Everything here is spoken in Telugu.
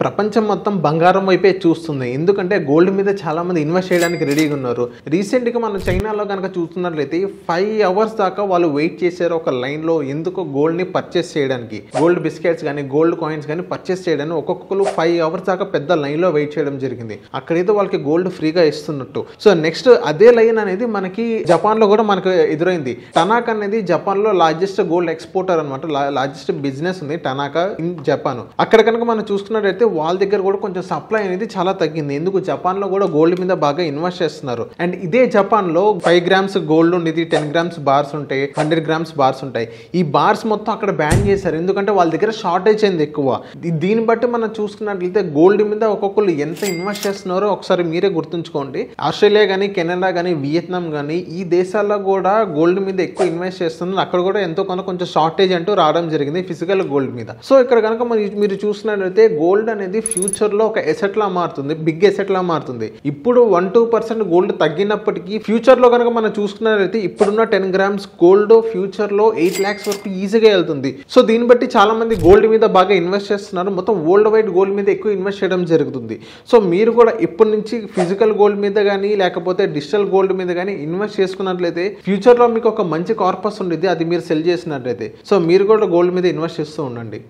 ప్రపంచం మొత్తం బంగారం వైపే చూస్తుంది. ఎందుకంటే గోల్డ్ మీద చాలా మంది ఇన్వెస్ట్ చేయడానికి రెడీగా ఉన్నారు. రీసెంట్‌గా మనం చైనాలో గనక చూస్తున్నట్లయితే 5 అవర్స్ దాకా వాళ్ళు వెయిట్ చేశారు ఒక లైన్‌లో ఎందుకో గోల్డ్‌ని పర్చేస్ చేయడానికి. గోల్డ్ బిస్కెట్స్ గానీ, గోల్డ్ కాయిన్స్ గానీ పర్చేస్ చేయడానికి ఒక్కొక్కరు 5 అవర్స్ దాకా పెద్ద లైన్‌లో వెయిట్ చేయడం జరిగింది. అక్కడైతే వాళ్ళకి గోల్డ్ ఫ్రీగా ఇస్తున్నట్టు. సో నెక్స్ట్ అదే లైన్ అనేది మనకి జపాన్‌లో కూడా మనకు ఎదురైంది. టనాకా అనేది జపాన్‌లో లార్జెస్ట్ గోల్డ్ ఎక్స్‌పోర్టర్ అన్నమాట. లార్జెస్ట్ బిజినెస్ ఉంది టనాకా ఇన్ జపాన్. అక్కడ కనుక మనం చూసుకున్నట్లయితే వాళ్ళ దగ్గర కూడా కొంచెం సప్లై అనేది చాలా తగ్గింది. ఎందుకు జపాన్ లో కూడా గోల్డ్ మీద బాగా ఇన్వెస్ట్ చేస్తున్నారు. అండ్ ఇదే జపాన్ లో 5 గ్రామ్స్ గోల్డ్ ఉండేది, 10 గ్రామ్స్ బార్స్ ఉంటాయి, 100 గ్రామ్స్ బార్స్ ఉంటాయి. ఈ బార్స్ మొత్తం అక్కడ బ్యాన్ చేశారు. ఎందుకంటే వాళ్ళ దగ్గర షార్టేజ్ అయింది ఎక్కువ. దీన్ని బట్టి మనం చూసుకున్నట్లయితే గోల్డ్ మీద ఒక్కొక్కరు ఎంత ఇన్వెస్ట్ చేస్తున్నారో ఒకసారి మీరే గుర్తుంచుకోండి. ఆస్ట్రేలియా కానీ, కెనడా కానీ, వియత్నాం కానీ ఈ దేశాల్లో కూడా గోల్డ్ మీద ఎక్కువ ఇన్వెస్ట్ చేస్తున్నారు. అక్కడ కూడా ఎంతో కొంచెం షార్టేజ్ అంటూ రావడం జరిగింది ఫిజికల్ గోల్డ్ మీద. సో ఇక్కడ కనుక మీరు చూసినట్లయితే గోల్డ్ అనేది ఫ్యూచర్ లో ఒక ఎసెట్ లా మారుతుంది, బిగ్ ఎసెట్ లా మారుతుంది. ఇప్పుడు 1-2% గోల్డ్ తగ్గినప్పటికీ ఫ్యూచర్ లో కనుక మనం చూసుకున్నట్లయితే ఇప్పుడున్న 10 గ్రామ్స్ గోల్డ్ ఫ్యూచర్ లో 8 lakhs వరకు ఈజీగా వెళ్తుంది. సో దీన్ని బట్టి చాలా మంది గోల్డ్ మీద బాగా ఇన్వెస్ట్ చేస్తున్నారు. మొత్తం వరల్డ్ వైడ్ గోల్డ్ మీద ఎక్కువ ఇన్వెస్ట్ చేయడం జరుగుతుంది. సో మీరు కూడా ఇప్పటి నుంచి ఫిజికల్ గోల్డ్ మీద కానీ లేకపోతే డిజిటల్ గోల్డ్ మీద కానీ ఇన్వెస్ట్ చేసుకున్నట్లయితే ఫ్యూచర్ లో మీకు ఒక మంచి కార్పస్ ఉండేది, అది మీరు సెల్ చేసినట్లయితే. సో మీరు కూడా గోల్డ్ మీద ఇన్వెస్ట్ చేస్తూ ఉండండి.